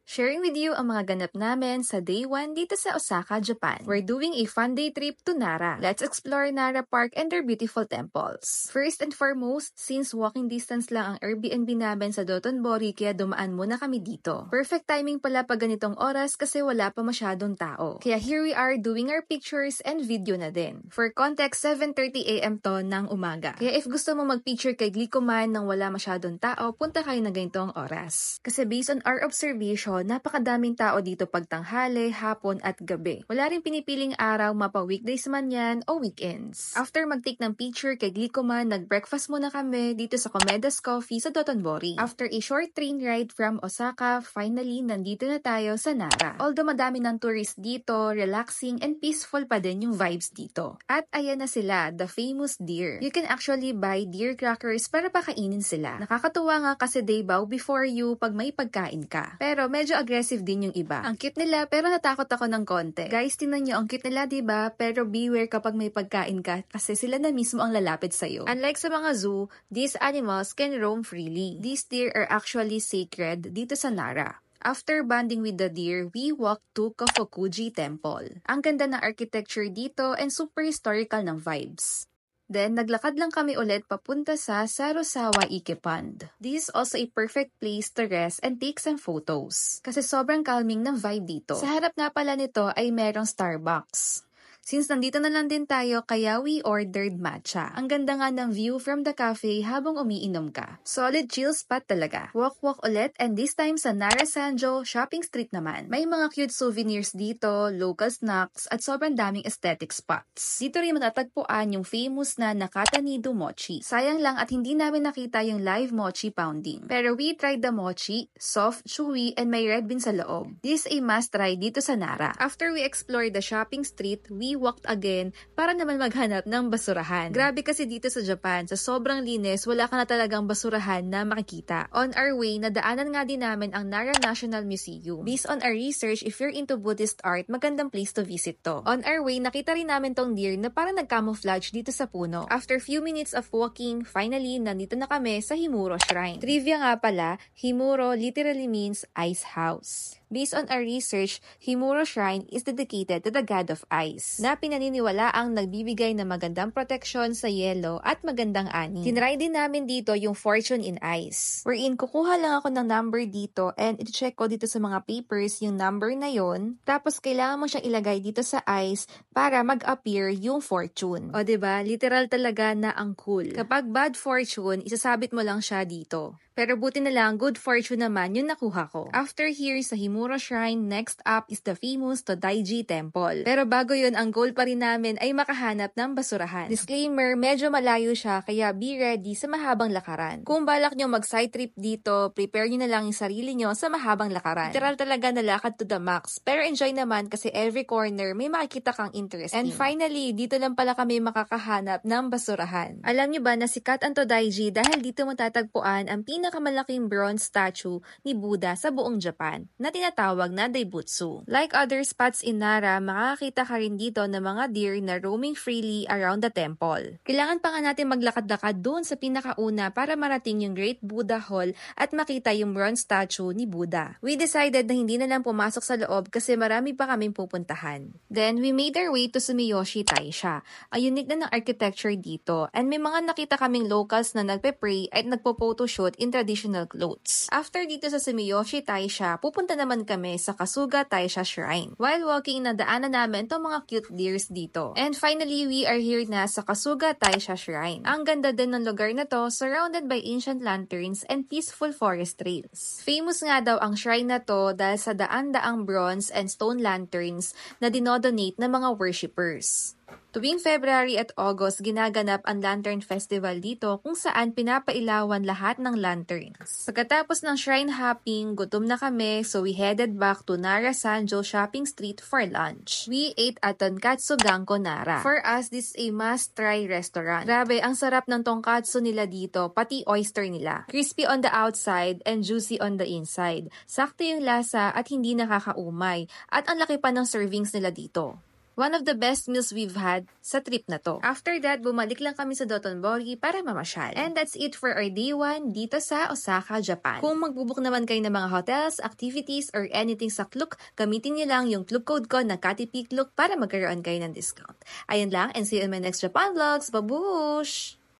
sharing with you ang mga ganap namin sa Day 1 dito sa Osaka, Japan. We're doing a fun day trip to Nara. Let's explore Nara Park and their beautiful temples. First and foremost, since walking distance lang ang Airbnb namin sa Dotonbori, kaya dumaan muna kami dito. Perfect timing pala pag ganitong oras kasi wala pa masyadong tao. Kaya here we are doing our pictures and video na din. For context, 7:30 AM to ng umaga. Kaya if gusto mo mag-picture kay Glicoman nang wala masyadong tao, punta kayo na ganitong oras. Kasi based on our observation, napakadaming tao dito pag tanghali, hapon at gabi. Wala rin pinipiling araw, mapa weekdays man yan o weekends. After mag-take ng picture kay Glicoman, nag-breakfast muna kami dito sa Komeda's Coffee sa Dotonbori. After a short train ride from Osaka, finally nandito na tayo sa Nara. Although madami ng tourists dito, relaxing and peaceful pa din yung vibes dito. At ayan na sila, the famous deer. You can actually buy deer crackers para pakainin sila. Nakakatuwa nga kasi they bow before you pag may pagkain ka. Pero medyo aggressive din yung iba. Ang cute nila pero natakot ako ng konti. Guys, tingnan nyo, ang cute nila diba? Pero beware kapag may pagkain ka kasi sila na mismo ang lalapit sa'yo. Unlike sa mga zoo, these animals can roam freely. These deer are actually sacred dito sa Nara. After bonding with the deer, we walked to Kofukuji Temple. Ang ganda ng architecture dito and super historical ng vibes. Then, naglakad lang kami ulit papunta sa Sarosawa Ike Pond. This is also a perfect place to rest and take some photos. Kasi sobrang calming ng vibe dito. Sa harap nga pala nito ay merong Starbucks. Since nandito na lang din tayo, kaya we ordered matcha. Ang ganda nga ng view from the cafe habang umiinom ka. Solid chill spot talaga. Walk ulit and this time sa Nara Sanjo Shopping Street naman. May mga cute souvenirs dito, local snacks, at sobrang daming aesthetic spots. Dito rin matatagpuan yung famous na Nakata Nido Mochi. Sayang lang at hindi namin nakita yung live mochi pounding. Pero we tried the mochi, soft, chewy, and may red bean sa loob. This is a must try dito sa Nara. After we explored the shopping street, we walked again para naman maghanap ng basurahan. Grabe kasi dito sa Japan, sa sobrang linis, wala ka na talagang basurahan na makikita. On our way, nadaanan nga din namin ang Nara National Museum. Based on our research, if you're into Buddhist art, magandang place to visit to. On our way, nakita rin namin tong deer na parang nag-camouflage dito sa puno. After few minutes of walking, finally, nandito na kami sa Himuro Shrine. Trivia nga pala, Himuro literally means ice house. Based on our research, Himuro Shrine is dedicated to the god of ice, na pinaniniwala ang nagbibigay ng magandang proteksyon sa yelo at magandang ani. Tinry din namin dito yung Fortune in Ice. Wherein, kukuha lang ako ng number dito and i-check ko dito sa mga papers yung number na yon. Tapos, kailangan mo siyang ilagay dito sa ice para mag-appear yung fortune. O diba? Literal talaga na ang cool. Kapag bad fortune, isasabit mo lang siya dito. Pero buti na lang, good fortune naman yung nakuha ko. After here sa Himuro Shrine, next up is the famous Todaiji Temple. Pero bago yun, ang goal pa rin namin ay makahanap ng basurahan. Disclaimer, medyo malayo siya kaya be ready sa mahabang lakaran. Kung balak nyo mag-side trip dito, prepare nyo na lang yung sarili nyo sa mahabang lakaran. Literal talaga nalakad to the max. Pero enjoy naman kasi every corner may makikita kang interesting. And finally, dito lang pala kami makakahanap ng basurahan. Alam nyo ba na sikat ang Todaiji dahil dito matatagpuan ang pinakamalaking bronze statue ni Buddha sa buong Japan na tinatawag na Daibutsu. Like other spots in Nara, makakita ka rin dito ng mga deer na roaming freely around the temple. Kailangan pa nga natin maglakad-lakad doon sa pinakauna para marating yung Great Buddha Hall at makita yung bronze statue ni Buddha. We decided na hindi na lang pumasok sa loob kasi marami pa kaming pupuntahan. Then, we made our way to Sumiyoshi Taisha. Ang unique na ng architecture dito and may mga nakita kaming locals na nagpe-pray at nagpo-photoshoot in traditional clothes. After dito sa Sumiyoshi Taisha, pupunta naman kami sa Kasuga Taisha Shrine. While walking, nadaanan namin itong mga cute deers dito. And finally, we are here na sa Kasuga Taisha Shrine. Ang ganda din ng lugar na to, surrounded by ancient lanterns and peaceful forest trails. Famous nga daw ang shrine na to dahil sa daan-daang bronze and stone lanterns na dinodonate ng mga worshippers. Tuwing February at August, ginaganap ang Lantern Festival dito kung saan pinapailawan lahat ng lanterns. Pagkatapos ng shrine hopping, gutom na kami so we headed back to Nara Sanjo Shopping Street for lunch. We ate at Tonkatsu Ganko Nara. For us, this is a must-try restaurant. Grabe, ang sarap ng tonkatsu nila dito, pati oyster nila. Crispy on the outside and juicy on the inside. Sakto yung lasa at hindi nakakaumay. At ang laki pa ng servings nila dito. One of the best meals we've had sa trip na to. After that, bumalik lang kami sa Dotonbori para mamasyal. And that's it for our day 1 dito sa Osaka, Japan. Kung magbubuk naman kayo ng mga hotels, activities, or anything sa Klook, gamitin niyo lang yung Klook code ko na KatiPKlook para magkaroon kayo ng discount. Ayun lang, and see you in my next Japan vlogs. Babush!